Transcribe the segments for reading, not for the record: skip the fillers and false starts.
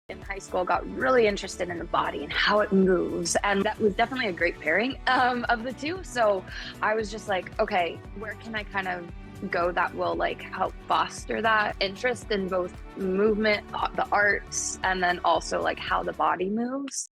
in high school, got really interested in the body and how it moves. And that was definitely a great pairing of the two. So I was just like, okay, where can I kind of go that will like help foster that interest in both movement, the arts, and then also like how the body moves.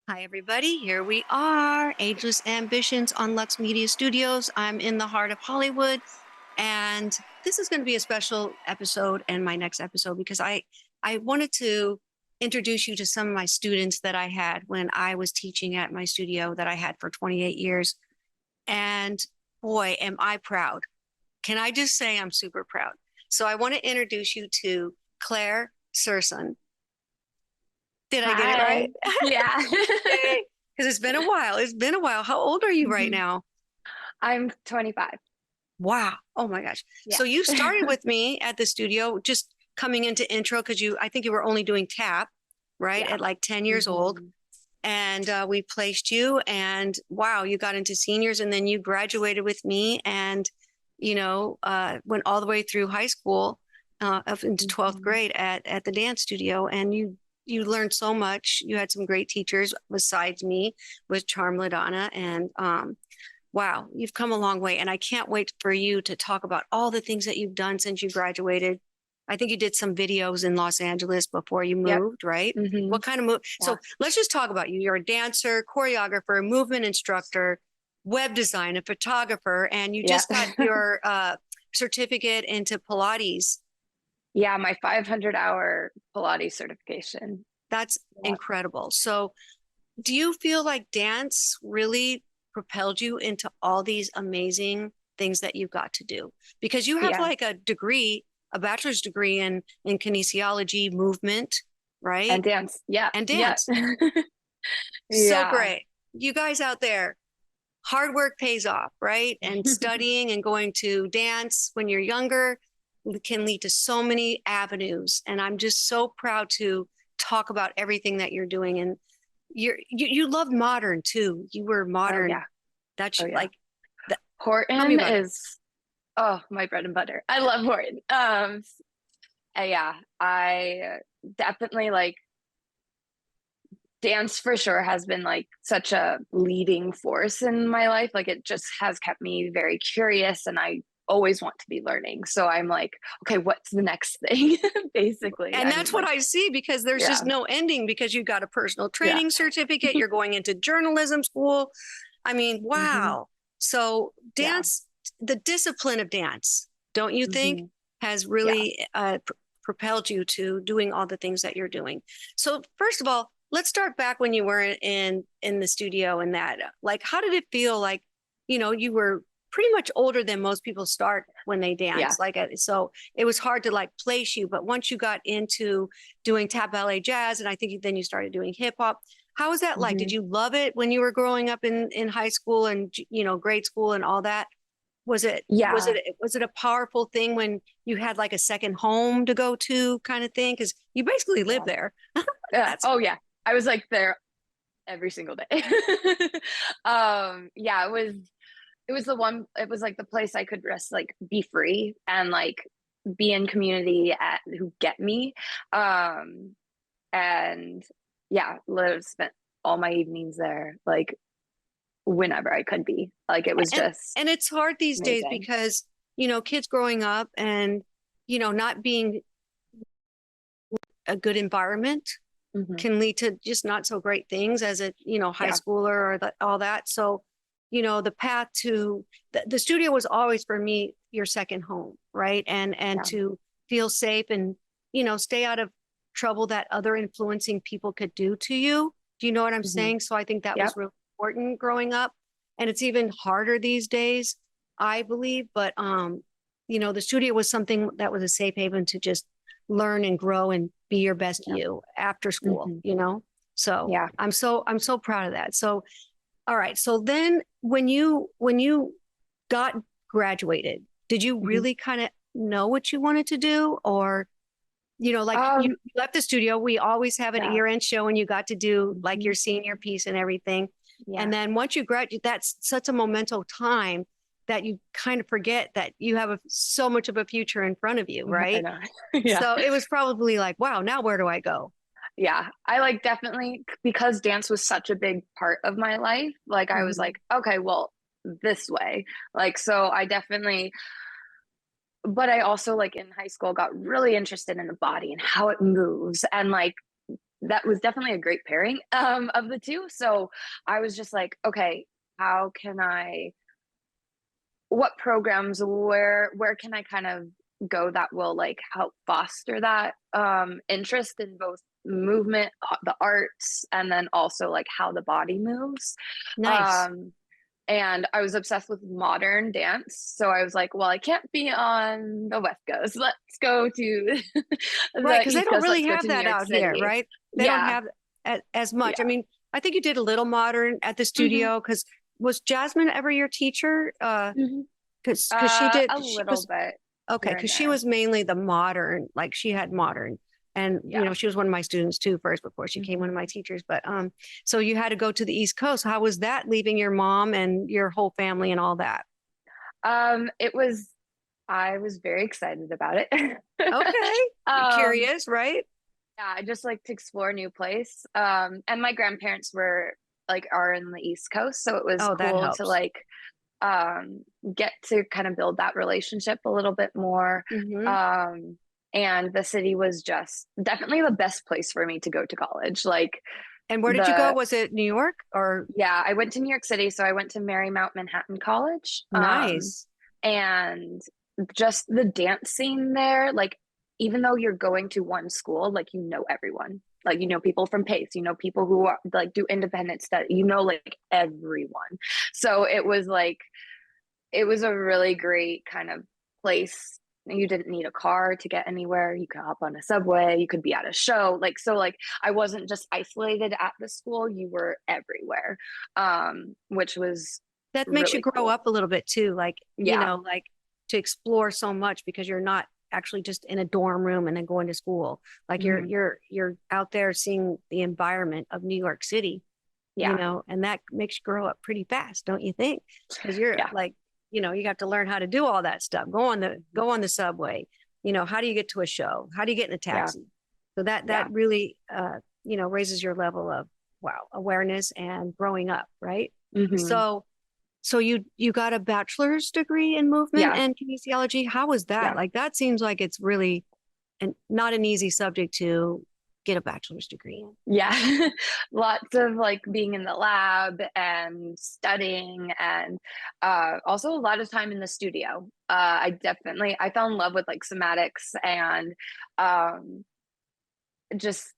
Hi, everybody. Here we are, Ageless Ambitions on Lux Media Studios. I'm in the heart of Hollywood, and this is going to be a special episode and my next episode because I wanted to introduce you to some of my students that I had when I was teaching at my studio that I had for 28 years. And boy, am I proud. Can I just say I'm super proud? So I want to introduce you to Claire Sersun. Did I get it right? Yeah. Because it's been a while. It's been a while. How old are you right now? I'm 25. Wow. Oh my gosh. Yeah. So you started with me at the studio, just coming into intro because I think you were only doing tap, right? Yeah. At like 10 years old. And we placed you and wow, you got into seniors and then you graduated with me and, went all the way through high school up into 12th grade at the dance studio. And you learned so much. You had some great teachers besides me with Charm LaDonna. And wow, you've come a long way. And I can't wait for you to talk about all the things that you've done since you graduated. I think you did some videos in Los Angeles before you moved, right? What kind of move? Yeah. So let's just talk about you. You're a dancer, choreographer, movement instructor, web designer, photographer, and you just got your certificate into Pilates. Yeah, my 500-hour Pilates certification. That's incredible. So do you feel like dance really propelled you into all these amazing things that you've got to do? Because you have like a degree, a bachelor's degree in kinesiology, movement, right? And dance. Yeah. And dance. Yeah. So great. You guys out there, hard work pays off, right? And studying and going to dance when you're younger can lead to so many avenues. And I'm just so proud to talk about everything that you're doing. And you love modern too. You were modern. Oh, yeah. That's like Horton is my bread and butter. I love Horton. Yeah, I definitely like dance for sure has been like such a leading force in my life. Like it just has kept me very curious and I always want to be learning. So I'm like, okay, what's the next thing? Basically. And that's what I see because there's just no ending because you got a personal training certificate. You're going into journalism school. I mean, wow. So dance, the discipline of dance, don't you think has really propelled you to doing all the things that you're doing? So first of all, let's start back when you were in the studio and that, like, how did it feel? Like, you were pretty much older than most people start when they dance. So it was hard to like place you, but once you got into doing tap, ballet, jazz, and I think then you started doing hip hop. How was that like? Did you love it when you were growing up in high school and, grade school and all that? Was it a powerful thing when you had like a second home to go to kind of thing? Cause you basically live there. Oh yeah. I was like there every single day. It was like the place I could just like be free and like be in community who get me. And yeah, literally spent all my evenings there, like whenever I could be. Like it was and it's hard these days because, kids growing up and, not being a good environment can lead to just not so great things as a, high schooler or all that. So, the path to the studio was always for me, your second home. Right. And to feel safe and, stay out of trouble that other influencing people could do to you. Do you know what I'm saying? So I think that was really important growing up. And it's even harder these days, I believe. But, the studio was something that was a safe haven to just learn and grow and be your best you after school, So I'm so proud of that. So, all right. So then when you got graduated, did you really kind of know what you wanted to do or You know, like you left the studio. We always have an year-end show and you got to do like your senior piece and everything. Yeah. And then once you graduate, that's such a memento time that you kind of forget that you have so much of a future in front of you, right? I know. Yeah. So it was probably like, wow, now where do I go? Yeah, I like definitely, because dance was such a big part of my life. Like I was like, okay, well, this way. Like, so I definitely, but I also like in high school got really interested in the body and how it moves. And like, that was definitely a great pairing of the two. So I was just like, okay, how can I, what programs, where can I kind of go that will like help foster that interest in both movement, the arts, and then also like how the body moves. Nice. And I was obsessed with modern dance. So I was like, well, I can't be on the West Coast. Let's go to right, because they don't really have that out here, right? They don't have as much. Yeah. I mean, I think you did a little modern at the studio because was Jasmine ever your teacher? Because she did a little bit. Okay, because she was mainly the modern, like she had modern. And, you know, she was one of my students too first before she became one of my teachers. But so you had to go to the East Coast. How was that, leaving your mom and your whole family and all that? It was, I was very excited about it. Okay. Curious, right? Yeah, I just like to explore a new place. And my grandparents are in the East Coast. So it was cool to like get to kind of build that relationship a little bit more. And the city was just definitely the best place for me to go to college. Like, and where did you go? Was it New York or? Yeah, I went to New York City. So I went to Marymount Manhattan College. Nice. And just the dance scene there, like, even though you're going to one school, like, you know, everyone, like, you know, people from Pace, you know, people who are like do independent study, you know, like everyone. So it was like, it was a really great kind of place. You didn't need a car to get anywhere. You could hop on a subway. You could be at a show. Like, so like, I wasn't just isolated at the school. You were everywhere, which was that makes really you grow cool. Up a little bit too. Like, you know, like to explore so much because you're not actually just in a dorm room and then going to school. Like you're out there seeing the environment of New York City, you know, and that makes you grow up pretty fast, don't you think? Because you're like, you know, you have to learn how to do all that stuff. Go on the subway. You know, how do you get to a show? How do you get in a taxi? So that really, you know, raises your level of awareness and growing up, right? So you got a bachelor's degree in movement and kinesiology. How was that? Like, that seems like it's really not an easy subject to get a bachelor's degree in. Yeah. Lots of like being in the lab and studying, and also a lot of time in the studio. I fell in love with like somatics, and just,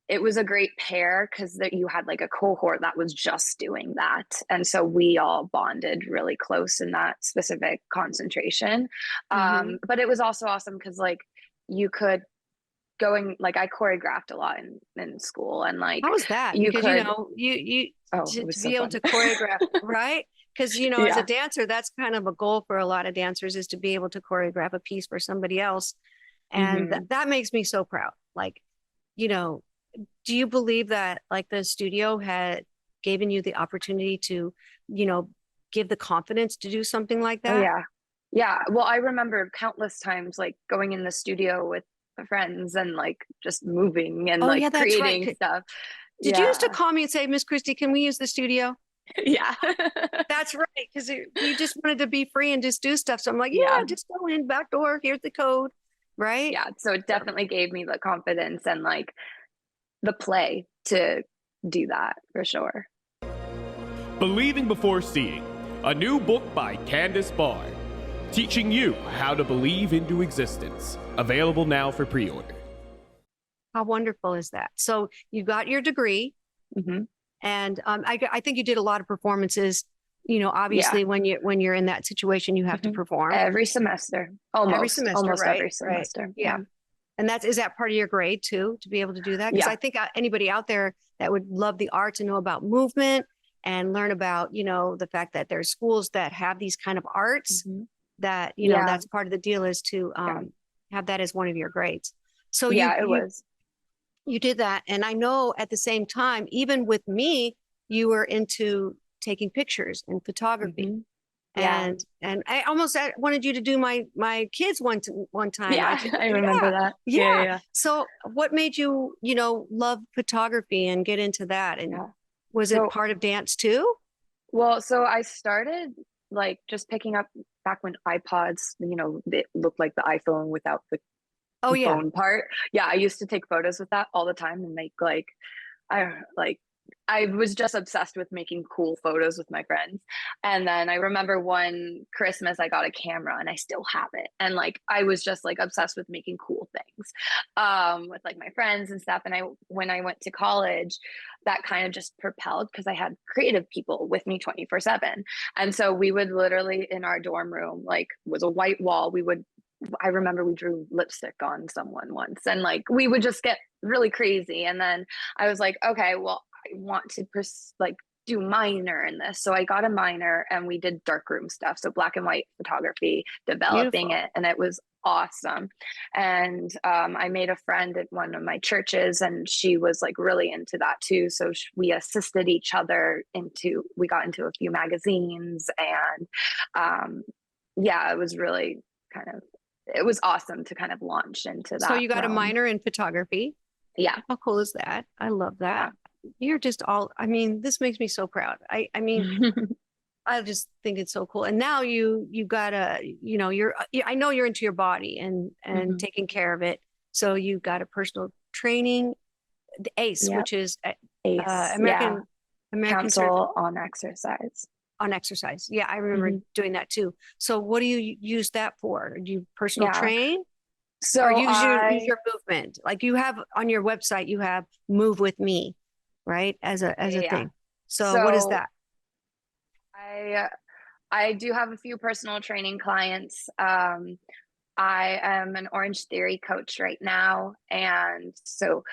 it was a great pair because you had like a cohort that was just doing that. And so we all bonded really close in that specific concentration. But it was also awesome because like you could like I choreographed a lot in school, and like, how was that? Because you know, you to be able to choreograph, right? Because, you know, as a dancer, that's kind of a goal for a lot of dancers, is to be able to choreograph a piece for somebody else. And that makes me so proud. Like, you know, do you believe that like the studio had given you the opportunity to, you know, give the confidence to do something like that? Oh, yeah. Well, I remember countless times like going in the studio with friends and like just moving and creating stuff. Did you used to call me and say, Miss Christy, can we use the studio? Yeah. That's right. Because you just wanted to be free and just do stuff. So I'm like, just go in, back door, here's the code. Right. Yeah. So it definitely gave me the confidence and like the play to do that for sure. Believing Before Seeing, a new book by Candace Barr, teaching you how to believe into existence. Available now for pre-order. How wonderful is that? So you got your degree, and I think you did a lot of performances. You know, obviously, when you're in that situation, you have to perform every semester, almost every semester. Right. Yeah. And is that part of your grade too, to be able to do that? Because I think anybody out there that would love the art to know about movement and learn about, you know, the fact that there's schools that have these kind of arts that, you know, that's part of the deal, is to have that as one of your grades. So you did that. And I know at the same time, even with me, you were into taking pictures and photography. Mm-hmm. Yeah. And I almost wanted you to do my kids one time. Yeah, I remember that. Yeah. So what made you, love photography and get into that? And was it part of dance too? Well, so I started like just picking up back when iPods, they looked like the iPhone without the phone part. Yeah, I used to take photos with that all the time and make I was just obsessed with making cool photos with my friends. And then I remember one Christmas I got a camera and I still have it. And like I was just like obsessed with making cool things with like my friends and stuff. And when I went to college, that kind of just propelled because I had creative people with me 24/7. And so we would literally in our dorm room, like was a white wall, I remember we drew lipstick on someone once and like we would just get really crazy. And then I was like, okay, well, I want to do minor in this. So I got a minor and we did darkroom stuff. So black and white photography, developing it. And it was awesome. And I made a friend at one of my churches and she was like really into that too. So we assisted each other we got into a few magazines and it was really it was awesome to kind of launch into that. So you got a minor in photography. Yeah. How cool is that? I love that. Yeah. You're just this makes me so proud. I mean, I just think it's so cool. And now you gotta, I know you're into your body and taking care of it. So you got a personal training, the ACE, which is American Council on Exercise. On exercise. Yeah, I remember doing that too. So what do you use that for? Do you personal train? So or use your movement? Like you have on your website, you have Move With Me, right? As a thing. So what is that? I do have a few personal training clients. I am an Orange Theory coach right now. And so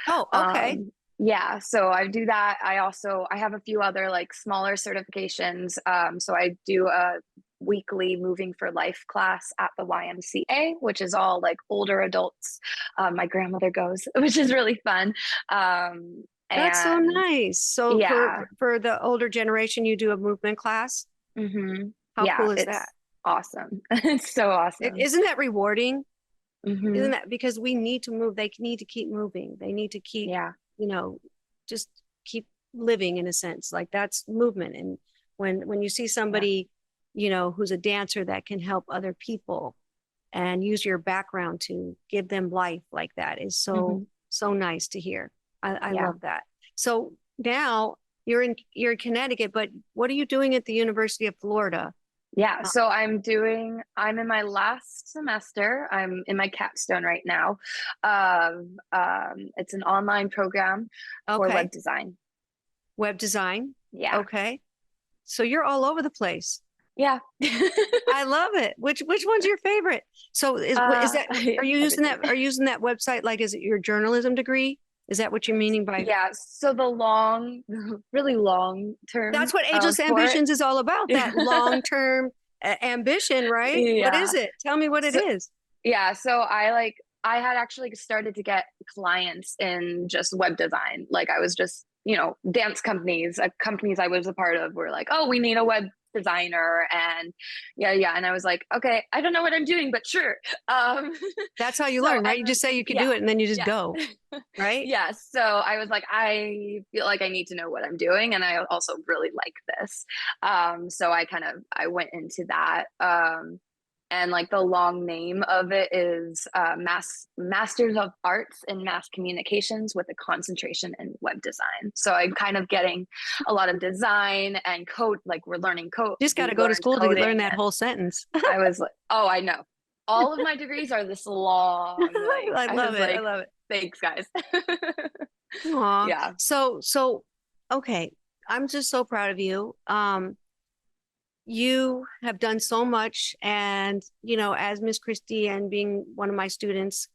so I do that. I have a few other like smaller certifications. So I do a weekly Moving for Life class at the YMCA, which is all like older adults. My grandmother goes, which is really fun. That's so nice. So for the older generation, you do a movement class. Mm-hmm. How cool is that? Awesome. It's so awesome. Isn't that rewarding? Mm-hmm. Isn't that because we need to move? They need to keep moving. They need to keep, just keep living in a sense. Like that's movement. And when you see somebody, who's a dancer that can help other people and use your background to give them life like that is so nice to hear. I love that. So now you're in Connecticut, but what are you doing at the University of Florida? Yeah, so I'm in my last semester. I'm in my capstone right now. It's an online program for web design. Web design? Yeah. Okay. So you're all over the place. Yeah. I love it. Which one's your favorite? So is that, are you using that website? Like, is it your journalism degree? Is that what you're meaning by? Yeah. So the really long term. That's what Ageless Ambitions is all about. That long term ambition, right? Yeah. What is it? Tell me what it is. Yeah. So I had actually started to get clients in just web design. Like I was just, dance companies I was a part of were like, oh, we need a web designer and and I was like, okay, I don't know what I'm doing, but sure. That's how you learn, right? You just say you can do it and then you just go, right? Yeah. So I was like, I feel like I need to know what I'm doing, and I also really like this. So I went into that. And like the long name of it is Masters of Arts in Mass Communications with a concentration in web design. So I'm kind of getting a lot of design and code, like we're learning code. You just got to go to school to learn that whole sentence. I was like, oh, I know. All of my degrees are this long. I love it. I love it. Thanks, guys. Aww. Yeah. So, okay. I'm just so proud of you. You have done so much, and as Miss Christy and being one of my students,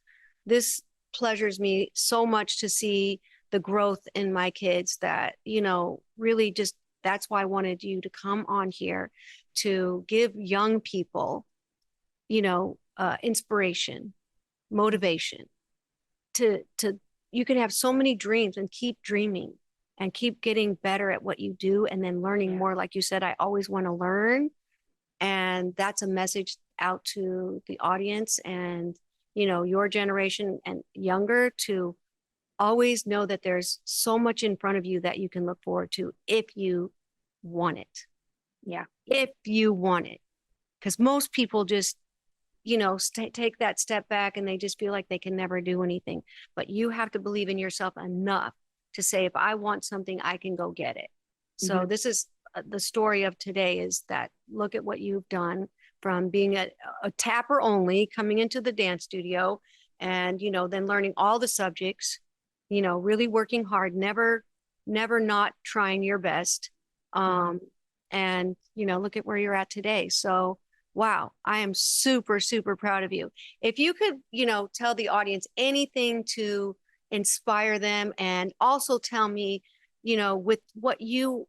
this pleasures me so much to see the growth in my kids that really just, that's why I wanted you to come on here to give young people inspiration, motivation, you can have so many dreams and keep dreaming and keep getting better at what you do, and then learning more. Like you said, I always want to learn. And that's a message out to the audience and, you know, your generation and younger, to always know that there's so much in front of you that you can look forward to if you want it. Yeah. If you want it. Because most people just, you know, take that step back and they just feel like they can never do anything. But you have to believe in yourself enough to say, if I want something, I can go get it. So this is the story of today, is that look at what you've done, from being a tapper only, coming into the dance studio, and, you know, then learning all the subjects, you know, really working hard, never not trying your best. And, you know, look at where you're at today. So, wow, I am super, super proud of you. If you could, you know, tell the audience anything to inspire them, and also tell me, you know, with what you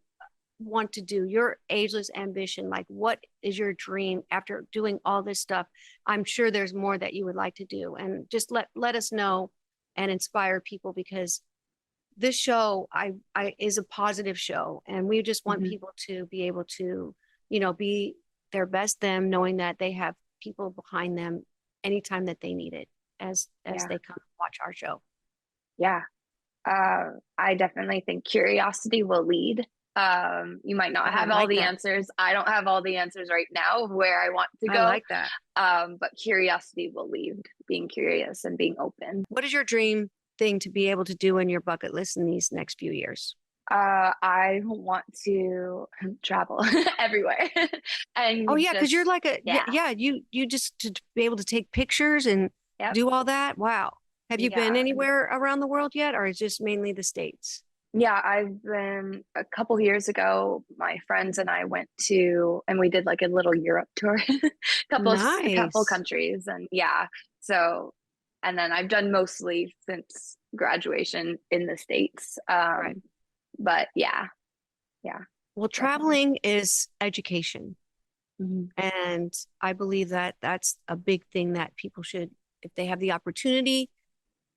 want to do, your ageless ambition, like what is your dream after doing all this stuff? I'm sure there's more that you would like to do, and just let us know and inspire people, because this show is a positive show, and we just want people to be able to, you know, be their best them, knowing that they have people behind them anytime that they need it, as they come watch our show. Yeah. I definitely think curiosity will lead. You might not have all the answers. I don't have all the answers right now of where I want to go. I like that. But curiosity will lead, being curious and being open. What is your dream thing to be able to do in your bucket list in these next few years? I want to travel everywhere. And because you're like you just to be able to take pictures and do all that. Wow. Have you been anywhere around the world yet, or is it just mainly the States? Yeah, I've been, a couple years ago, my friends and I went to, and we did like a little Europe tour, a couple countries. And so, and then I've done mostly since graduation in the States. But yeah. Well, traveling is education. And I believe that that's a big thing that people should, if they have the opportunity.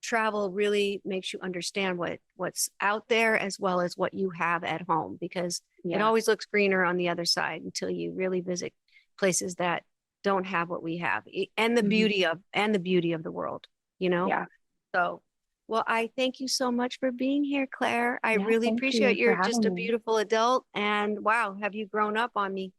Travel really makes you understand what's out there, as well as what you have at home, because it always looks greener on the other side until you really visit places that don't have what we have, and the beauty of the world, you know? Yeah. So, well, I thank you so much for being here, Claire. I really appreciate you're just a beautiful adult, and wow, have you grown up on me?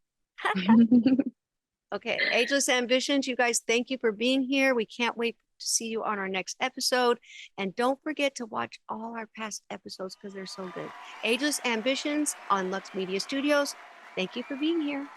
Okay, Ageless Ambitions, you guys, thank you for being here. We can't wait to see you on our next episode. And don't forget to watch all our past episodes, because they're so good. Ageless Ambitions on Lux Media Studios. Thank you for being here.